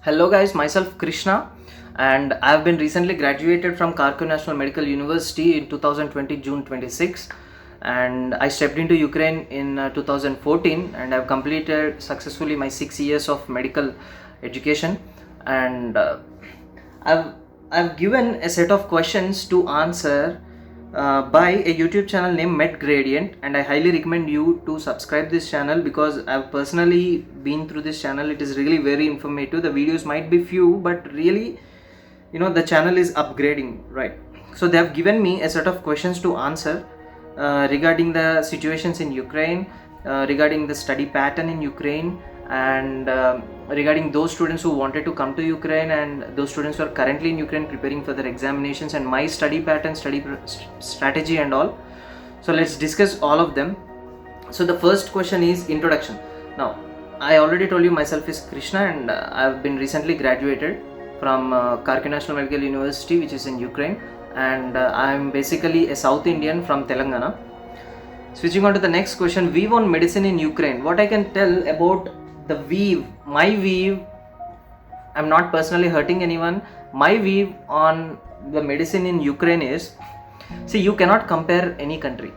Hello guys, myself Krishna, and I have been recently graduated from Kharkiv National Medical University in 2020 June 26, and I stepped into Ukraine in 2014, and I've completed successfully my 6 years of medical education, and I've I've given a set of questions to answer by a YouTube channel named Med Gradient, and I highly recommend you to subscribe this channel because I've personally been through this channel. It is really very informative. The videos might be few, but really, the channel is upgrading, right? So they have given me a set of questions to answer regarding the situations in Ukraine, regarding the study pattern in Ukraine, and regarding those students who wanted to come to Ukraine and those students who are currently in Ukraine preparing for their examinations, and my study pattern, strategy and all. So let's discuss all of them. So the first question is introduction. Now, I already told you myself is Krishna, and I've been recently graduated from Kharkiv National Medical University, which is in Ukraine, and I'm basically a South Indian from Telangana. Switching on to the next question, weave on medicine in Ukraine. What I can tell about the weave, my weave, I'm not personally hurting anyone. My weave on the medicine in Ukraine is, see, you cannot compare any country.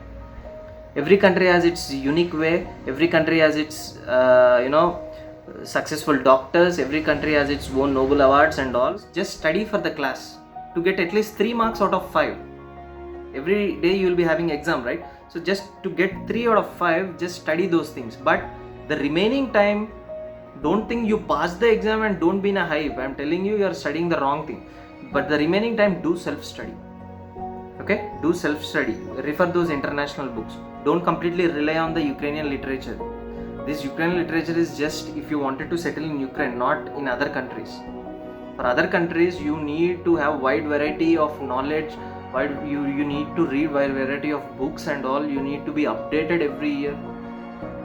Every country has its unique way. Every country has its, successful doctors. Every country has its own Nobel awards and all. Just study for the class to get at least 3 marks out of 5. Every day you will be having exam, right? So just to get 3 out of 5, just study those things. But the remaining time, don't think you passed the exam and don't be in a hype. I'm telling you, you're studying the wrong thing. But the remaining time, do self-study. Okay? Do self-study. Refer those international books. Don't completely rely on the Ukrainian literature. This Ukrainian literature is just if you wanted to settle in Ukraine, not in other countries. For other countries, you need to have wide variety of knowledge. You need to read wide variety of books and all. You need to be updated every year.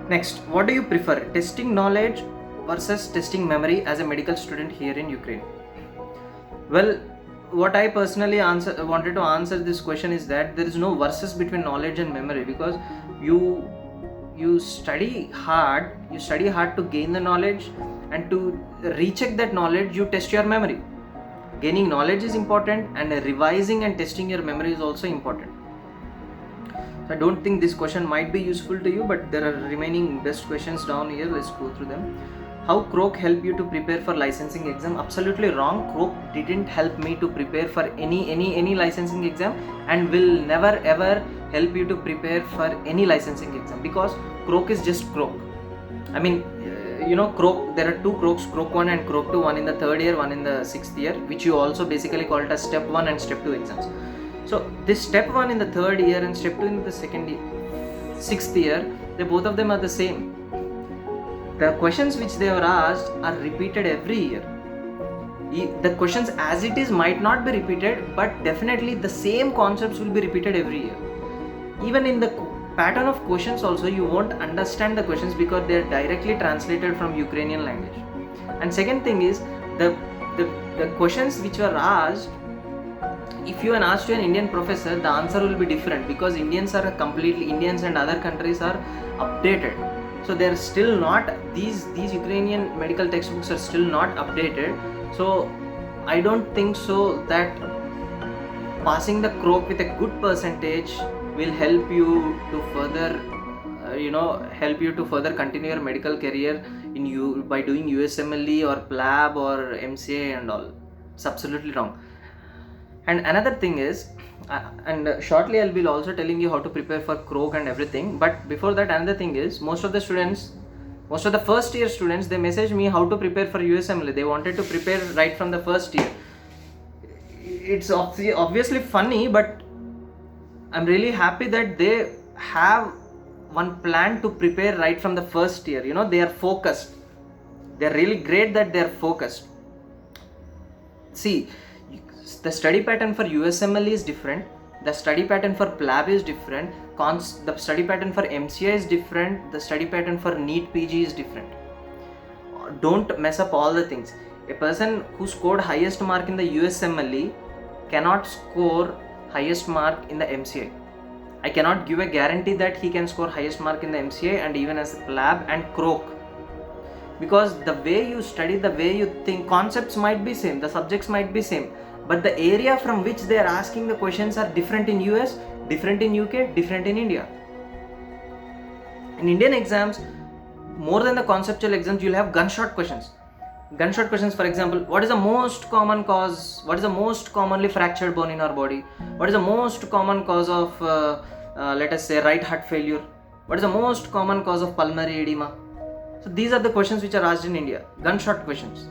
Next, what do you prefer? Testing knowledge versus testing memory as a medical student here in Ukraine? Well, what I personally wanted to answer this question is that there is no versus between knowledge and memory, because you study hard to gain the knowledge, and to recheck that knowledge you test your memory. Gaining knowledge is important, and revising and testing your memory is also important. So I don't think this question might be useful to you, but there are remaining best questions down here. Let's go through them. How Croak help you to prepare for licensing exam? Absolutely wrong. Croak didn't help me to prepare for any licensing exam, and will never ever help you to prepare for any licensing exam, because Croak is just Croak. I mean, Croak, there are 2 Croaks, Croak 1 and Croak 2, one in the 3rd year, one in the 6th year, which you also basically call it as step 1 and step 2 exams. So this step 1 in the 3rd year and step 2 in the 6th year, both of them are the same. The questions which they were asked are repeated every year. The questions as it is might not be repeated, but definitely the same concepts will be repeated every year. Even in the pattern of questions also, you won't understand the questions because they are directly translated from Ukrainian language. And second thing is, the questions which were asked, if you asked to an Indian professor, the answer will be different, because Indians and other countries are updated. So they are still not, these Ukrainian medical textbooks are still not updated. So I don't think so that passing the Croak with a good percentage will help you to further continue your medical career by doing USMLE or PLAB or MCA and all. It's absolutely wrong. And another thing is, and shortly I'll be also telling you how to prepare for Croak and everything, but before that, another thing is, most of the first year students, they message me how to prepare for USMLE. They wanted to prepare right from the first year. It's obviously funny, but I'm really happy that they have one plan to prepare right from the first year. They are focused. They're really great that they're focused. See, the study pattern for USMLE is different. The study pattern for PLAB is different. The study pattern for MCA is different. The study pattern for NEET PG is different. Don't mess up all the things. A person who scored highest mark in the USMLE cannot score highest mark in the MCA. I cannot give a guarantee that he can score highest mark in the MCA and even as PLAB and Croak. because the way you study, the way you think, concepts might be same, the subjects might be same, but the area from which they are asking the questions are different in US, different in UK, different in India. In Indian exams, more than the conceptual exams, you'll have gunshot questions. Gunshot questions, for example, what is the most common cause, what is the most commonly fractured bone in our body, what is the most common cause of let us say right heart failure, what is the most common cause of pulmonary edema. So these are the questions which are asked in India, gunshot questions.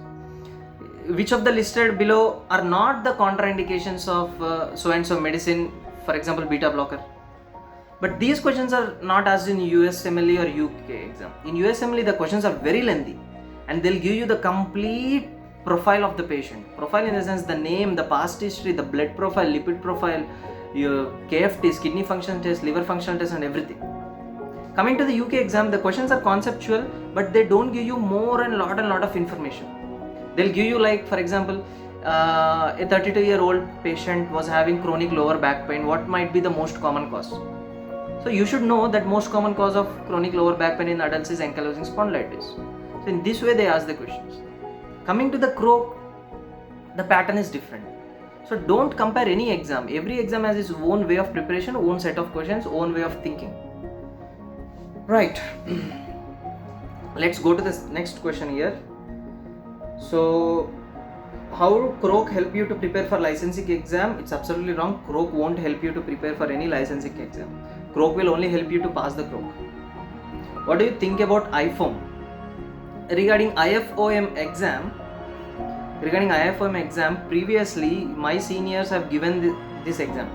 Which of the listed below are not the contraindications of so and so medicine, for example beta blocker. But these questions are not asked in USMLE or UK exam. In USMLE the questions are very lengthy and they'll give you the complete profile of the patient. Profile in the sense the name, the past history, the blood profile, lipid profile, your KFTs, kidney function test, liver function test and everything. Coming to the UK exam, the questions are conceptual, but they don't give you more and lot of information. They'll give you, like, for example, a 32-year-old patient was having chronic lower back pain. What might be the most common cause? So you should know that most common cause of chronic lower back pain in adults is ankylosing spondylitis. So in this way they ask the questions. Coming to the Croak, the pattern is different. So don't compare any exam. Every exam has its own way of preparation, own set of questions, own way of thinking. Right. Let's go to the next question here. So, how will Croak help you to prepare for licensing exam? It's absolutely wrong. Croak won't help you to prepare for any licensing exam. Croak will only help you to pass the Croak. What do you think about IFOM? Regarding IFOM exam, previously my seniors have given this exam.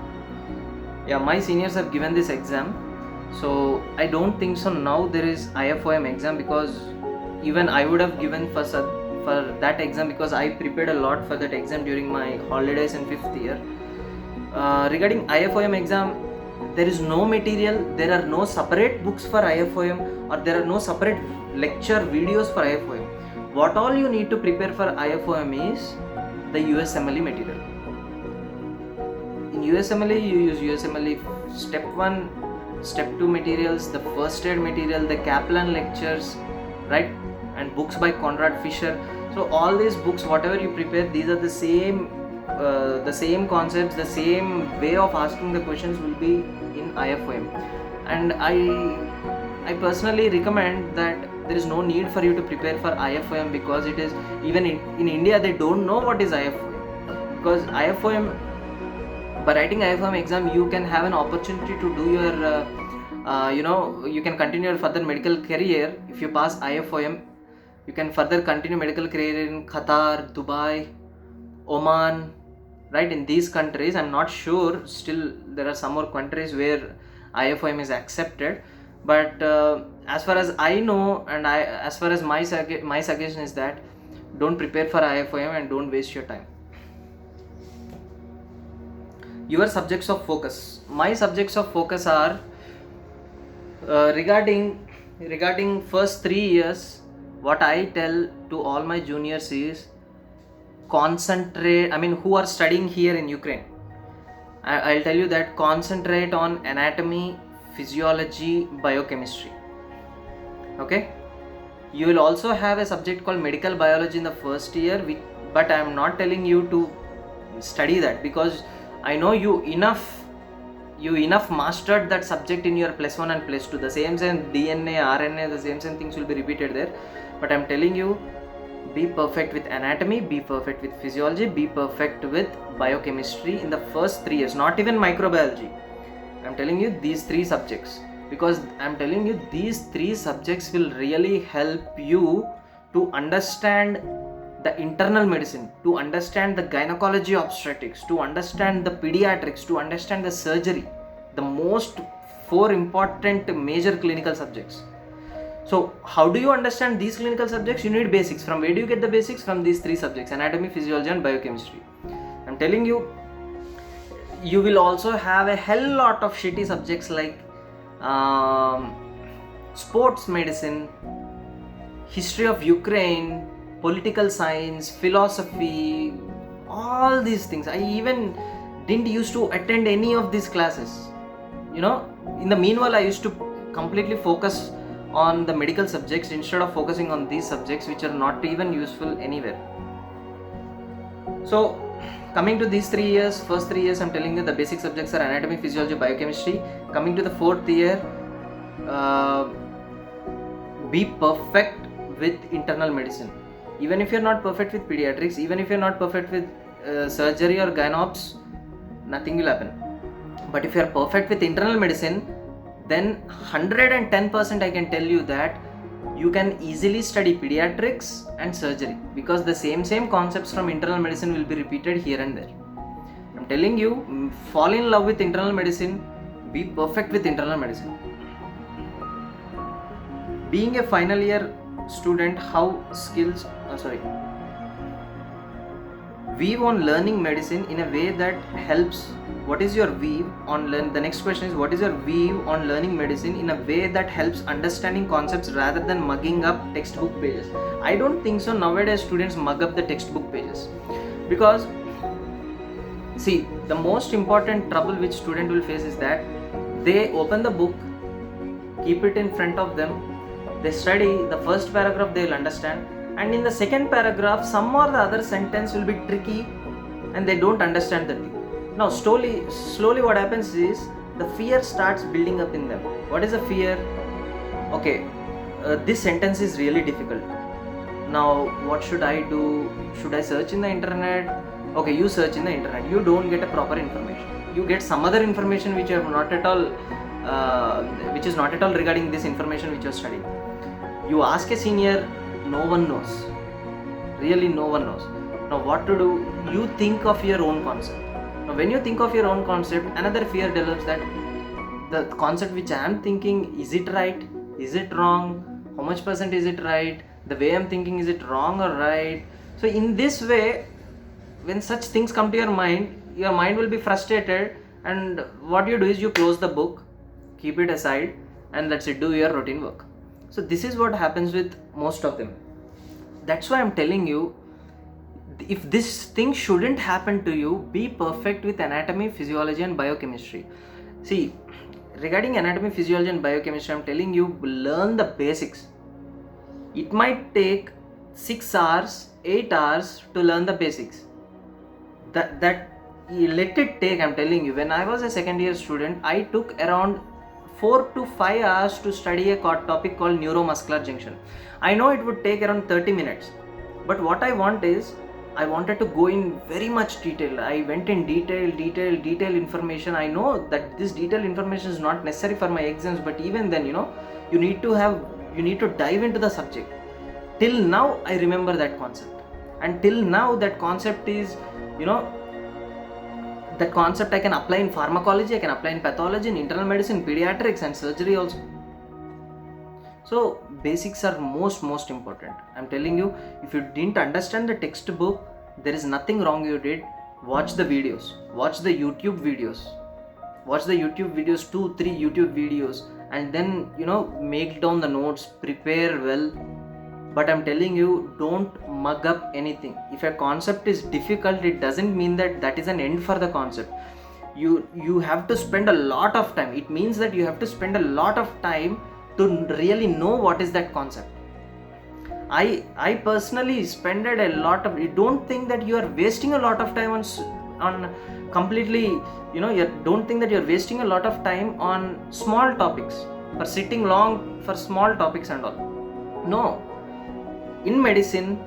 Yeah, my seniors have given this exam. So I don't think so now there is IFOM exam, because even I would have given for that exam, because I prepared a lot for that exam during my holidays in 5th year. Regarding IFOM exam, there is no material, there are no separate books for IFOM, or there are no separate lecture videos for IFOM. What all you need to prepare for IFOM is the USMLE material. In USMLE, you use USMLE step 1, step 2 materials, the first aid material, the Kaplan lectures, right, and books by Conrad Fisher. So all these books, whatever you prepare, these are the same concepts, the same way of asking the questions will be in IFOM. And I personally recommend that there is no need for you to prepare for IFOM, because it is, even in India they don't know what is IFOM. Because IFOM, by writing IFOM exam, you can have an opportunity to do your you can continue your further medical career. If you pass IFOM, you can further continue medical career in Qatar, Dubai, Oman, right? In these countries, I'm not sure, still there are some more countries where IFOM is accepted, but as far as I know, and as far as my suggestion is that don't prepare for IFOM and don't waste your time. Your subjects of focus. My subjects of focus are regarding first 3 years. What I tell to all my juniors is concentrate. Who are studying here in Ukraine, I'll tell you that concentrate on anatomy, physiology, biochemistry. Okay. You will also have a subject called medical biology in the first year, but I am not telling you to study that, because I know you enough mastered that subject in your +1 and +2. The same DNA, RNA, the same things will be repeated there. But I'm telling you, be perfect with anatomy, be perfect with physiology, be perfect with biochemistry in the first 3 years, not even microbiology. I'm telling you these 3 subjects, because I'm telling you these 3 subjects will really help you to understand the internal medicine, to understand the gynecology obstetrics, to understand the pediatrics, to understand the surgery, the most 4 important major clinical subjects. So how do you understand these clinical subjects? You need basics. From where do you get the basics? From these 3 subjects: anatomy, physiology and biochemistry. I'm telling you, you will also have a hell lot of shitty subjects like sports medicine, history of Ukraine, political science, philosophy, all these things. I even didn't used to attend any of these classes. In the meanwhile, I used to completely focus on the medical subjects instead of focusing on these subjects which are not even useful anywhere. So coming to these 3 years, first 3 years I'm telling you the basic subjects are anatomy, physiology, biochemistry. Coming to the 4th year, be perfect with internal medicine. Even if you're not perfect with pediatrics, even if you're not perfect with surgery or gynops, nothing will happen. But if you're perfect with internal medicine, then 110% I can tell you that you can easily study pediatrics and surgery, because the same concepts from internal medicine will be repeated here and there. I'm telling you, fall in love with internal medicine, be perfect with internal medicine. Being a final year student, weave on learning medicine in a way that helps. What is your weave on learn? The next question is, what is your weave on learning medicine in a way that helps understanding concepts rather than mugging up textbook pages? I don't think so nowadays students mug up the textbook pages, because see, the most important trouble which student will face is that they open the book, keep it in front of them, they study the first paragraph, they will understand, and in the second paragraph some or the other sentence will be tricky and they don't understand the thing. Now slowly what happens is the fear starts building up in them. What is the fear? Okay, this sentence is really difficult. Now what should I do? Should I search in the internet? Okay, you search in the internet, you don't get a proper information. You get some other information which you have not at all, which is not at all regarding this information which you are studying. You ask a senior, no one knows. Really, no one knows. Now what to do? You think of your own concept. Now when you think of your own concept, another fear develops that the concept which I am thinking, is it right? Is it wrong? How much percent is it right? The way I am thinking, is it wrong or right? So in this way, when such things come to your mind will be frustrated, and what you do is you close the book, keep it aside, and that's it, do your routine work. So this is what happens with most of them. That's why I'm telling you, if this thing shouldn't happen to you, be perfect with anatomy, physiology and biochemistry. See, regarding anatomy, physiology and biochemistry, I'm telling you, learn the basics. It might take 6 hours, 8 hours to learn the basics. That let it take. I'm telling you, when I was a second year student, I took around 4 to 5 hours to study a topic called neuromuscular junction. I know it would take around 30 minutes, but what I want is, I wanted to go in very much detail. I went in detail information. I know that this detailed information is not necessary for my exams, but even then, you need to dive into the subject. Till now I remember that concept, and till now that concept is, that concept I can apply in pharmacology, I can apply in pathology, in internal medicine, pediatrics and surgery also. So basics are most important. I'm telling you, if you didn't understand the textbook, there is nothing wrong you did. Watch the videos, watch the YouTube videos, 2-3 YouTube videos, and then make down the notes, prepare well. But I'm telling you, don't mug up anything. If a concept is difficult, it doesn't mean that is an end for the concept. You have to spend a lot of time. It means that you have to spend a lot of time to really know what is that concept. I personally spent a lot of. You don't think that you are wasting a lot of time on completely. Don't think that you are wasting a lot of time on small topics, for sitting long for small topics and all. No. In medicine,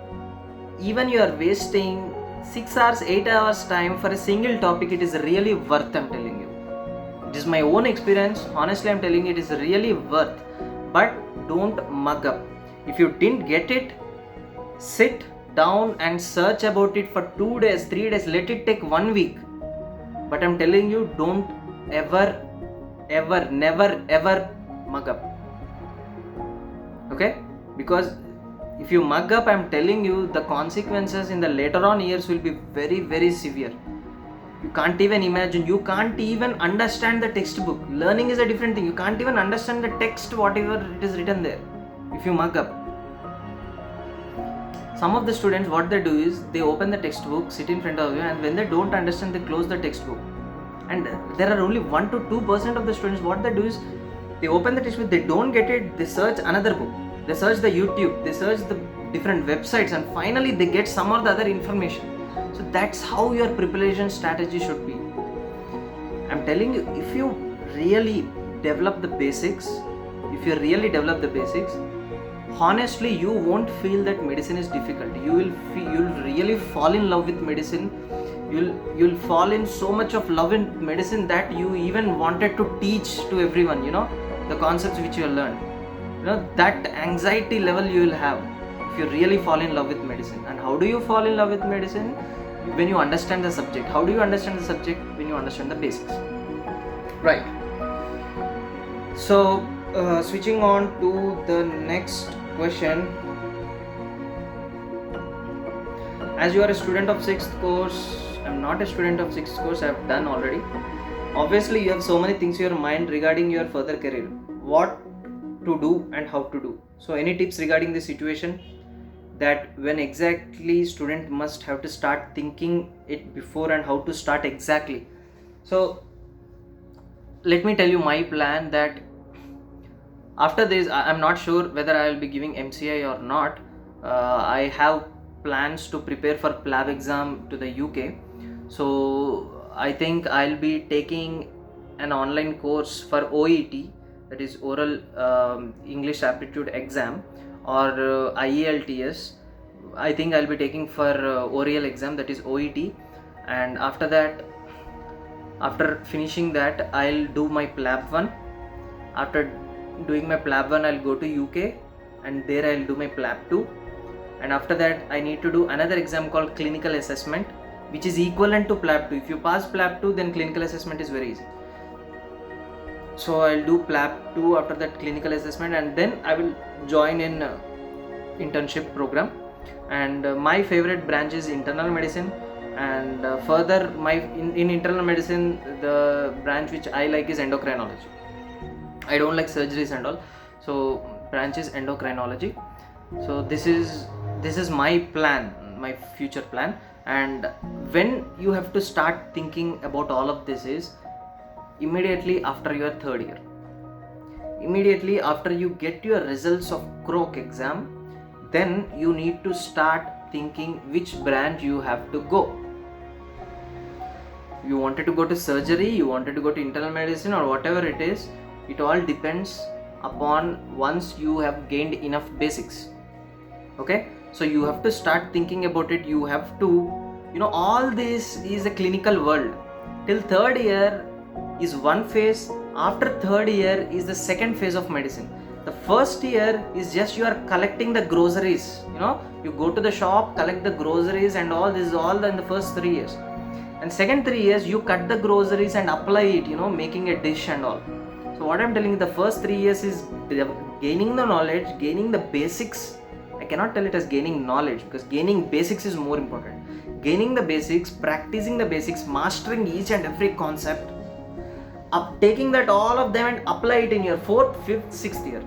even you are wasting 6 hours, 8 hours time for a single topic, it is really worth. I'm telling you, it is my own experience. Honestly, I'm telling you, it is really worth. But don't mug up. If you didn't get it, sit down and search about it for 2 days, 3 days. Let it take 1 week. But I'm telling you, don't ever, never, ever mug up. Okay? Because if you mug up, I'm telling you, the consequences in the later on years will be very, very severe. You can't even imagine. You can't even understand the textbook. Learning is a different thing. You can't even understand the text, whatever it is written there, if you mug up. Some of the students, what they do is, they open the textbook, sit in front of you, and when they don't understand, they close the textbook. And there are only 1 to 2% of the students, what they do is, They open the textbook, they don't get it, they search another book, they search the YouTube, they search the different websites, and finally they get some or the other information. So that's how your preparation strategy should be. I'm telling you, if you really develop the basics, honestly you won't feel that medicine is difficult. You'll really fall in love with medicine. You'll fall in so much of love in medicine that you even wanted to teach to everyone, the concepts which you learned. That anxiety level you will have if you really fall in love with medicine. And how do you fall in love with medicine? When you understand the subject. How do you understand the subject? When you understand the basics, right? So switching on to the next question. As you are a student of 6th course, I'm not a student of 6th course, I have done already. Obviously you have so many things in your mind regarding your further career, what to do and how to do. So any tips regarding this situation, that when exactly student must have to start thinking it before and how to start exactly? So let me tell you my plan, that after this I'm not sure whether I will be giving MCI or not. I have plans to prepare for PLAB exam to the UK. So I think I'll be taking an online course for OET, that is oral English aptitude exam, or IELTS. I think I'll be taking for oral exam, that is OET. And after that, after finishing that, I'll do my PLAB 1. After doing my PLAB 1, I'll go to UK and there I'll do my PLAB 2. And after that I need to do another exam called clinical assessment, which is equivalent to PLAB 2. If you pass PLAB 2, then clinical assessment is very easy. So I'll do PLAB 2 after that clinical assessment, and then I will join in internship program. And my favorite branch is internal medicine. And further, in internal medicine, the branch which I like is endocrinology. I don't like surgeries and all, so branch is endocrinology. So this is my plan, my future plan. And when you have to start thinking about all of this is immediately after your 3rd year. Immediately after you get your results of CROC exam, then you need to start thinking which branch you have to go. You wanted to go to surgery, you wanted to go to internal medicine, or whatever it is, it all depends upon once you have gained enough basics. Okay, so you have to start thinking about it. You have to, all this is a clinical world. Till 3rd year is one phase. After 3rd year is the second phase of medicine. The first year is just you are collecting the groceries. You go to the shop, collect the groceries and all. This is all in the first 3 years. And second 3 years you cut the groceries and apply it, making a dish and all. So what I'm telling you, the first 3 years is gaining the knowledge, gaining the basics. I cannot tell it as gaining knowledge, because gaining basics is more important. Gaining the basics, practicing the basics, mastering each and every concept, taking that all of them and apply it in your 4th, 5th, 6th year.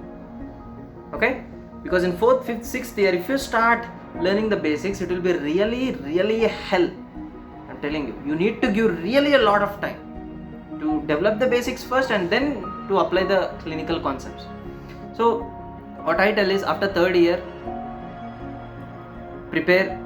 Okay? Because in 4th, 5th, 6th year, if you start learning the basics, it will be really a hell. I'm telling you, you need to give really a lot of time to develop the basics first and then to apply the clinical concepts. So what I tell is, after 3rd year, prepare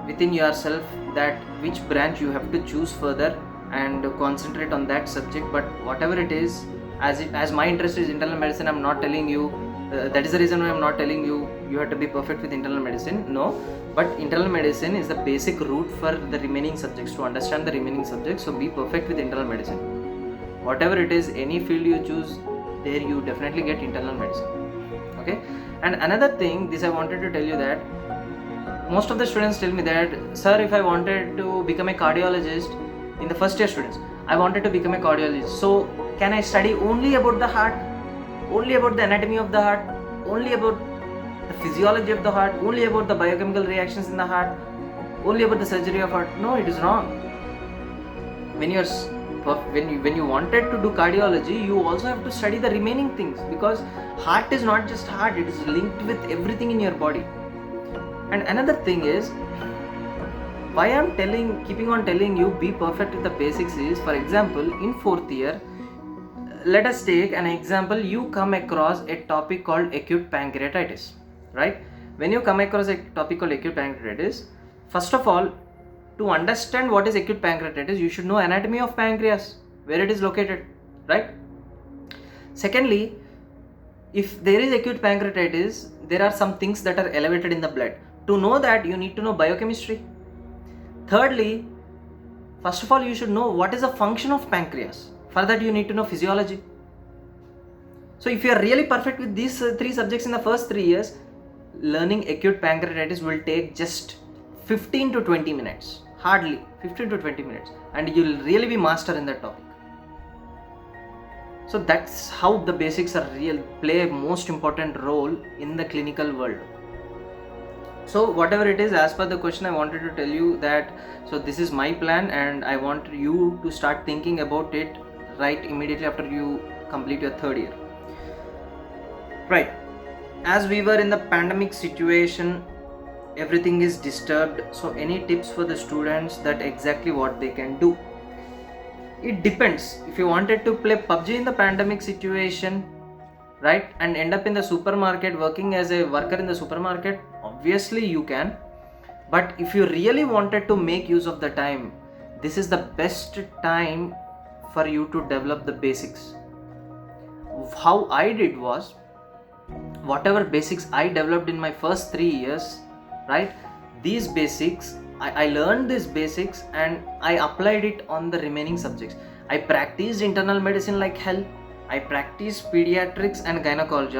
within yourself that which branch you have to choose further and concentrate on that subject. But whatever it is, as my interest is internal medicine, I'm not telling you, that is the reason why I'm not telling you have to be perfect with internal medicine. No, but internal medicine is the basic route for the remaining subjects, to understand the remaining subjects. So be perfect with internal medicine. Whatever it is, any field you choose, there you definitely get internal medicine. Okay. And another thing, this I wanted to tell you, that most of the students tell me that, sir, if I wanted to become a cardiologist, in the first year students, I wanted to become a cardiologist, so can I study only about the heart, only about the anatomy of the heart, only about the physiology of the heart, only about the biochemical reactions in the heart, only about the surgery of heart? No, it is wrong. When you wanted to do cardiology, you also have to study the remaining things, because heart is not just heart, it is linked with everything in your body. And another thing is, why I'm keeping on telling you be perfect with the basics is, for example, in 4th year, let us take an example. You come across a topic called acute pancreatitis, right? When you come across a topic called acute pancreatitis, first of all, to understand what is acute pancreatitis, you should know anatomy of pancreas, where it is located, right? Secondly, if there is acute pancreatitis, there are some things that are elevated in the blood. To know that, you need to know biochemistry. Thirdly, first of all, you should know what is the function of pancreas. For that, you need to know physiology. So if you are really perfect with these three subjects in the first 3 years, learning acute pancreatitis will take just 15 to 20 minutes. Hardly 15 to 20 minutes. And you will really be master in that topic. So that's how the basics play a most important role in the clinical world. So whatever it is, as per the question, I wanted to tell you that, so this is my plan and I want you to start thinking about it right immediately after you complete your 3rd year. Right. As we were in the pandemic situation, everything is disturbed. So any tips for the students that exactly what they can do? It depends. If you wanted to play PUBG in the pandemic situation, right, and end up in the supermarket working as a worker in the supermarket, obviously you can. But if you really wanted to make use of the time, this is the best time for you to develop the basics. How I did was, whatever basics I developed in my first 3 years, right, these basics, I learned these basics and I applied it on the remaining subjects. I practiced internal medicine like hell. I practiced pediatrics and gynecology.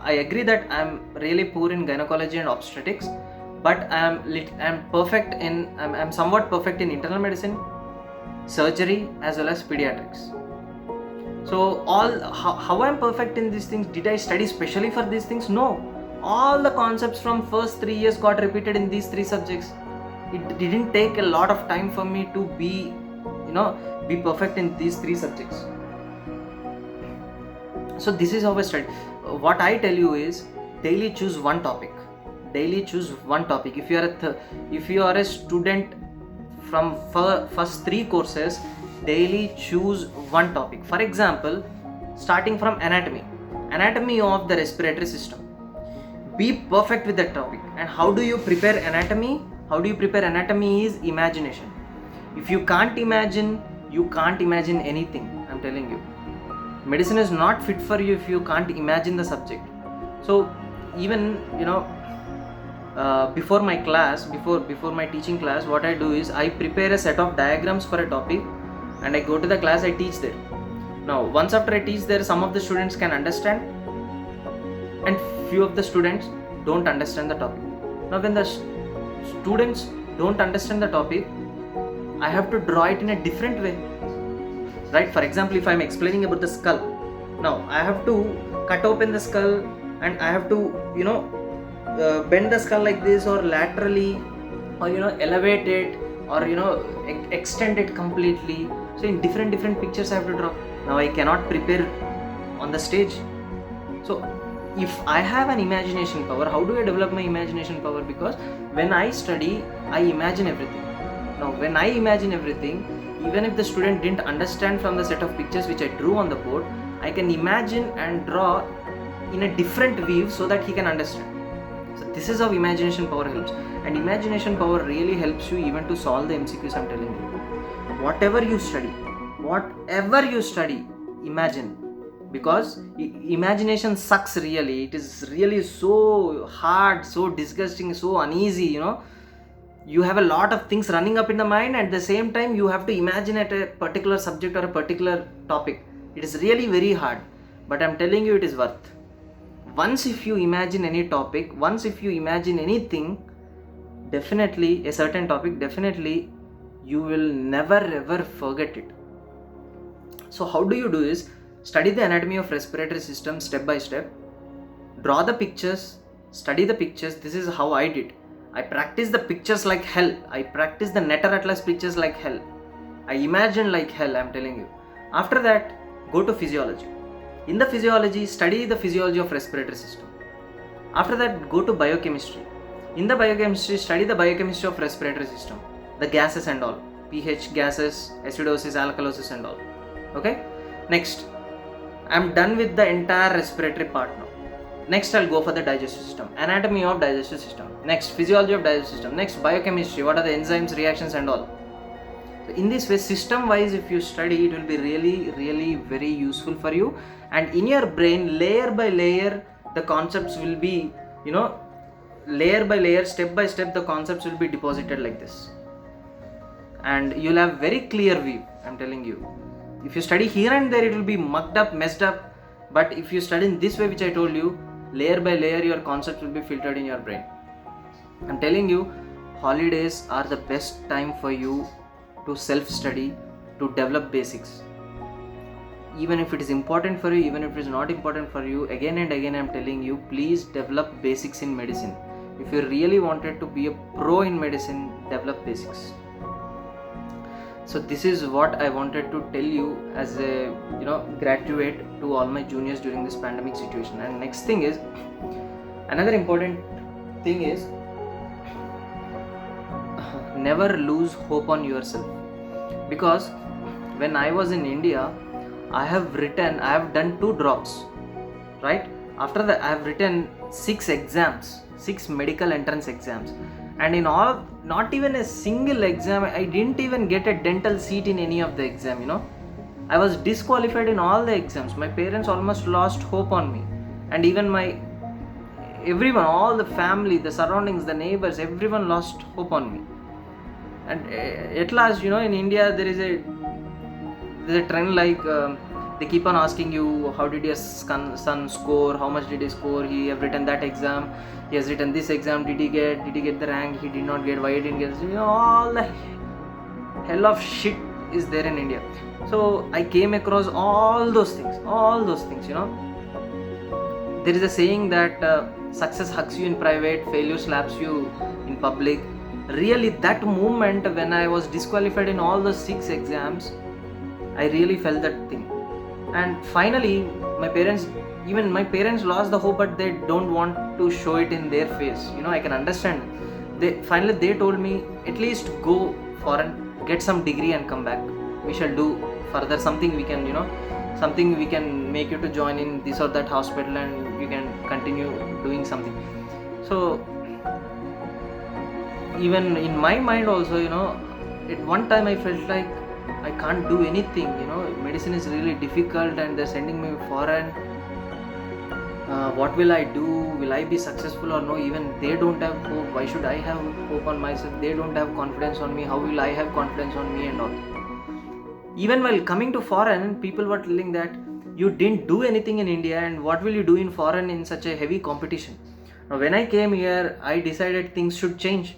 I agree that I'm really poor in gynecology and obstetrics, but I'm somewhat perfect in internal medicine, surgery as well as pediatrics. So how I'm perfect in these things? Did I study specially for these things? No. All the concepts from first 3 years got repeated in these 3 subjects. It didn't take a lot of time for me to be perfect in these 3 subjects. So this is how I study. What I tell you is, daily choose one topic. Daily choose one topic. If you are a student from first 3 courses, daily choose one topic. For example, starting from anatomy of the respiratory system. Be perfect with that topic. And how do you prepare anatomy? Anatomy is imagination. If you can't imagine, you can't imagine anything. I'm telling you. Medicine is not fit for you if you can't imagine the subject. So even before my class, before my teaching class, what I do is I prepare a set of diagrams for a topic and I go to the class, I teach there. Now once after I teach there, some of the students can understand and few of the students don't understand the topic. Now when the students don't understand the topic, I have to draw it in a different way, right? For example, if I'm explaining about the skull, now I have to cut open the skull and I have to bend the skull like this, or laterally, or elevate it, or extend it completely. So in different pictures I have to draw. Now I cannot prepare on the stage. So if I have an imagination power, how do I develop my imagination power? Because when I study, I imagine everything. Now when I imagine everything, even if the student didn't understand from the set of pictures which I drew on the board, I can imagine and draw in a different view so that he can understand. So this is how imagination power helps. And imagination power really helps you even to solve the MCQs, I'm telling you. Whatever you study, imagine. Because imagination sucks really. It is really so hard, so disgusting, so uneasy, You have a lot of things running up in the mind, and at the same time you have to imagine at a particular subject or a particular topic. It is really very hard, but I'm telling you, it is worth. Once if you imagine any topic, once if you imagine anything, definitely a certain topic, definitely you will never ever forget it. So how do you do is, study the anatomy of respiratory system step by step, draw the pictures, study the pictures. This is how I did. I practice the pictures like hell. I practice the Netter Atlas pictures like hell. I imagine like hell, I'm telling you. After that, go to physiology. In the physiology, study the physiology of respiratory system. After that, go to biochemistry. In the biochemistry, study the biochemistry of respiratory system. The gases and all. pH, gases, acidosis, alkalosis and all. Okay? Next, I'm done with the entire respiratory part now. Next, I'll go for the digestive system, anatomy of digestive system. Next, physiology of digestive system. Next, biochemistry, what are the enzymes, reactions and all. So in this way, system wise, if you study, it will be really very useful for you. And in your brain, layer by layer, the concepts will be, layer by layer, step by step, the concepts will be deposited like this. And you'll have very clear view, I'm telling you. If you study here and there, it will be mucked up, messed up. But if you study in this way, which I told you, layer by layer, your concepts will be filtered in your brain. I'm telling you, holidays are the best time for you to self-study, to develop basics. Even if it is important for you, even if it is not important for you, again and again I'm telling you, please develop basics in medicine. If you really wanted to be a pro in medicine, develop basics. So this is what I wanted to tell you as a graduate to all my juniors during this pandemic situation. And next thing is, another important thing is, never lose hope on yourself. Because when I was in India, I have done 2 drops, right? After that, I have written 6 exams, 6 medical entrance exams, and in all, not even a single exam, I didn't even get a dental seat in any of the exam. I was disqualified in all the exams. My parents almost lost hope on me, and even everyone, all the family, the surroundings, the neighbors, everyone lost hope on me. And at last, in India, there is a trend like they keep on asking you, how did your son score, how much did he score, he have written that exam, he has written this exam, did he get the rank, he did not get, why he didn't get, all the hell of shit is there in India. So I came across all those things. There is a saying that success hugs you in private, failure slaps you in public. Really, that moment when I was disqualified in all the 6 exams, I really felt that thing. And finally, my parents lost the hope, but they don't want to show it in their face. I can understand. They told me, at least go foreign, get some degree and come back. We shall do further something we can make you to join in this or that hospital, and you can continue doing something. So even in my mind also, at one time I felt like I can't do anything. Medicine is really difficult and they're sending me foreign. What will I do? Will I be successful or no? Even they don't have hope. Why should I have hope on myself? They don't have confidence on me. How will I have confidence on me and all? Even while coming to foreign, people were telling that you didn't do anything in India, and what will you do in foreign in such a heavy competition? Now when I came here, I decided things should change.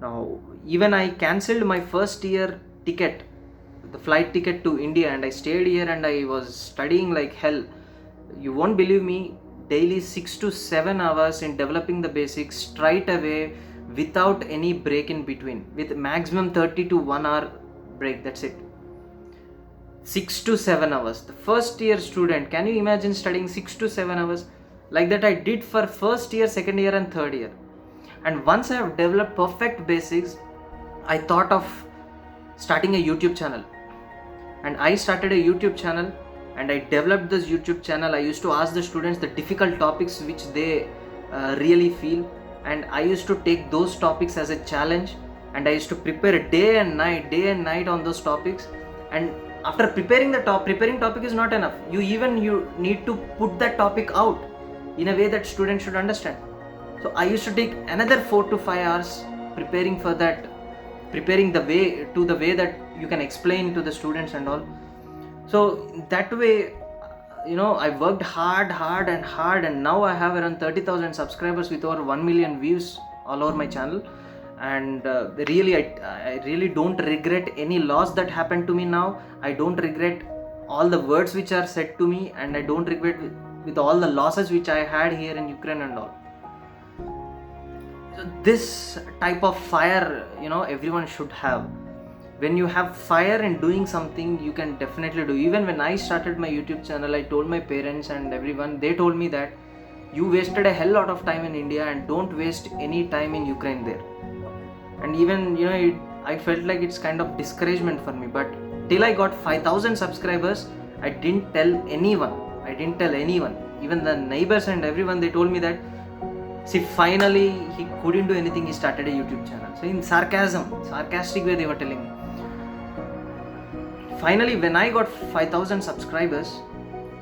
Now even I cancelled my first year ticket, the flight ticket to India, and I stayed here and I was studying like hell. You won't believe me, daily 6 to 7 hours in developing the basics straight away without any break in between, with maximum 30 to 1 hour break, that's it. 6 to 7 hours. The first year student, can you imagine studying 6 to 7 hours? Like that I did for first year, second year and third year. And once I have developed perfect basics, I thought of starting a YouTube channel. And I started a YouTube channel and I developed this YouTube channel. I used to ask the students the difficult topics which they really feel, and I used to take those topics as a challenge, and I used to prepare day and night on those topics. And after preparing topic is not enough. You need to put that topic out in a way that students should understand. So I used to take another 4 to 5 hours preparing for that, preparing the way that you can explain to the students and all. So that way, I worked hard, and now I have around 30,000 subscribers with over 1 million views all over my channel. And I really don't regret any loss that happened to me now. I don't regret all the words which are said to me, and I don't regret with all the losses which I had here in Ukraine and all. So this type of fire, everyone should have. When you have fire in doing something, you can definitely do. Even when I started my YouTube channel, I told my parents and everyone, they told me that you wasted a hell lot of time in India and don't waste any time in Ukraine there. And even, I felt like it's kind of discouragement for me. But till I got 5,000 subscribers, I didn't tell anyone, even the neighbors and everyone. They told me that, see, finally he couldn't do anything, he started a YouTube channel. So in sarcastic way they were telling me. Finally, when I got 5,000 subscribers,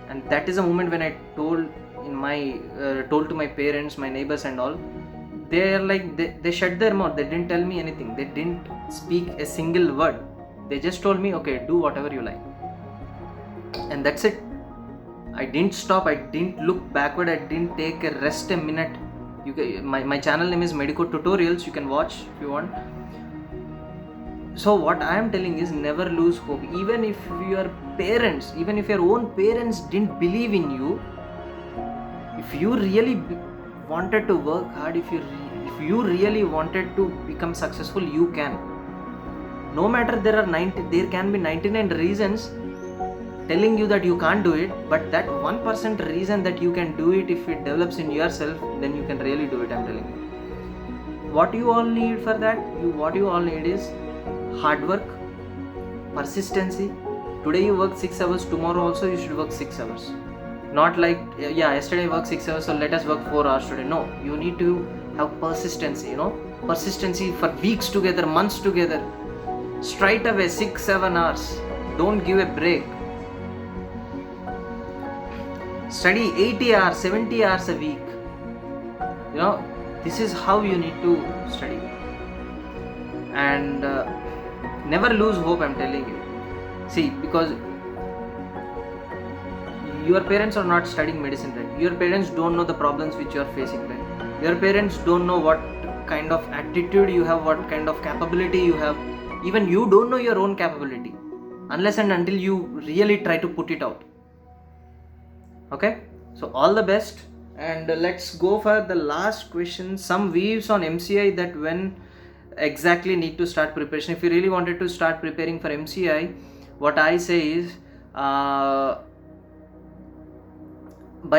and that is a moment when I told to my parents, my neighbors and all, they are like, they shut their mouth. They didn't tell me anything. They didn't speak a single word. They just told me, okay, do whatever you like. And that's it. I didn't stop. I didn't look backward. I didn't take a rest a minute. My channel name is Medico Tutorials. You can watch if you want. So what I am telling is, never lose hope. Even if your own parents didn't believe in you, if you really wanted to work hard, if you really wanted to become successful, you can. No matter there can be 99 reasons telling you that you can't do it, but that 1% reason that you can do it, if it develops in yourself, then you can really do it. I'm telling you. What you all need for that? What you all need is hard work, persistency. Today you work 6 hours, tomorrow also you should work 6 hours. Not like, yesterday I worked 6 hours, so let us work 4 hours today. No, you need to have persistency, persistency for weeks together, months together. Straight away 6-7 hours. Don't give a break. Study 80 hours, 70 hours a week. This is how you need to study. And never lose hope, I'm telling you. See, because your parents are not studying medicine, right? Your parents don't know the problems which you are facing, right? Your parents don't know what kind of attitude you have, what kind of capability you have. Even you don't know your own capability unless and until you really try to put it out. Okay, so all the best, and let's go for the last question. Some views on MCI, that when exactly need to start preparation. If you really wanted to start preparing for MCI, what I say is, by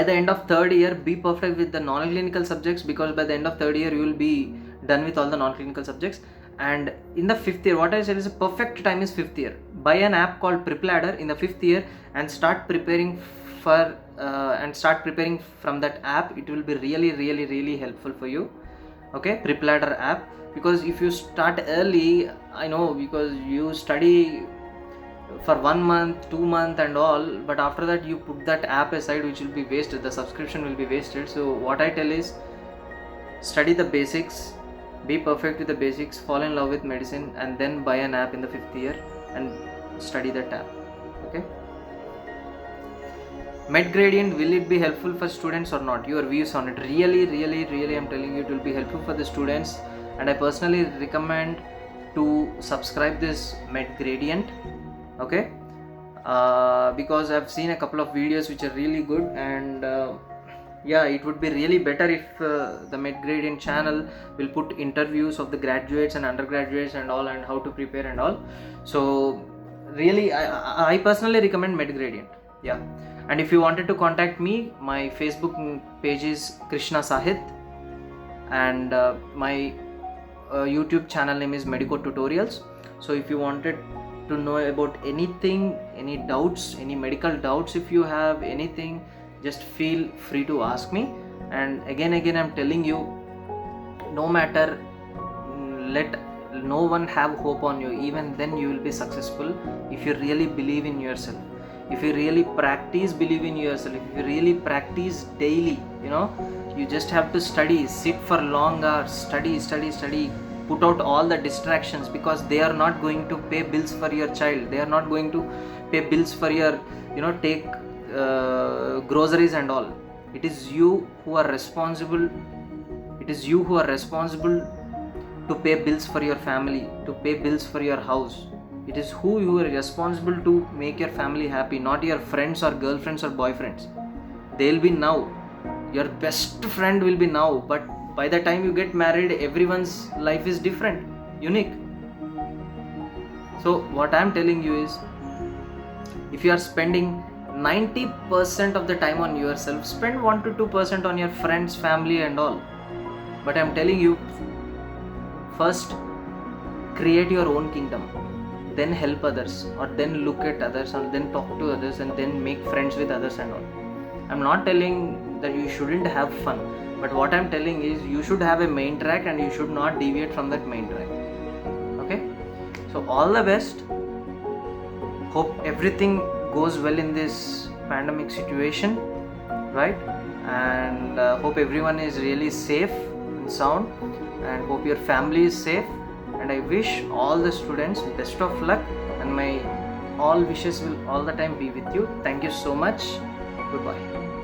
the end of third year, be perfect with the non-clinical subjects, because by the end of third year you will be done with all the non-clinical subjects. And in the fifth year, what I said is, a perfect time is fifth year. Buy an app called PrepLadder in the fifth year and start preparing from that app. It will be really, really, really helpful for you. Okay, PrepLadder app. Because if you start early, I know, because you study for 1 month, 2 months and all, but after that you put that app aside, which will be wasted. The subscription will be wasted. So what I tell is, study the basics, be perfect with the basics, fall in love with medicine, and then buy an app in the fifth year and study that app. Okay. MedGradient, will it be helpful for students or not? Your views on it. Really, really, really, I'm telling you, it will be helpful for the students, and I personally recommend to subscribe this MedGradient. Okay, because I've seen a couple of videos which are really good, and it would be really better if the MedGradient channel will put interviews of the graduates and undergraduates and all, and how to prepare and all. So really, I personally recommend MedGradient. Yeah. And if you wanted to contact me, my Facebook page is Krishna Sahit, and my YouTube channel name is Medico Tutorials. So if you wanted to know about anything, any doubts, any medical doubts, if you have anything, just feel free to ask me. And again I'm telling you, no matter, let no one have hope on you. Even then you will be successful if you really believe in yourself. If you really practice believe in yourself, if you really practice daily, you just have to study, sit for long hours, study, put out all the distractions, because they are not going to pay bills for your child, they are not going to pay bills for your, take groceries and all. It is you who are responsible to pay bills for your family, to pay bills for your house. It is who you are responsible to make your family happy, not your friends or girlfriends or boyfriends. They'll be now. Your best friend will be now, but by the time you get married, everyone's life is different, unique. So what I'm telling you is, if you are spending 90% of the time on yourself, spend 1 to 2% on your friends, family and all. But I'm telling you, first create your own kingdom. then help others, or then look at others, or then talk to others, and then make friends with others and all. I'm not telling that you shouldn't have fun, but what I'm telling is you should have a main track and you should not deviate from that main track. Okay, so all the best. Hope everything goes well in this pandemic situation, right? And hope everyone is really safe and sound, and hope your family is safe. And I wish all the students best of luck, and my all wishes will all the time be with you. Thank you so much. Goodbye.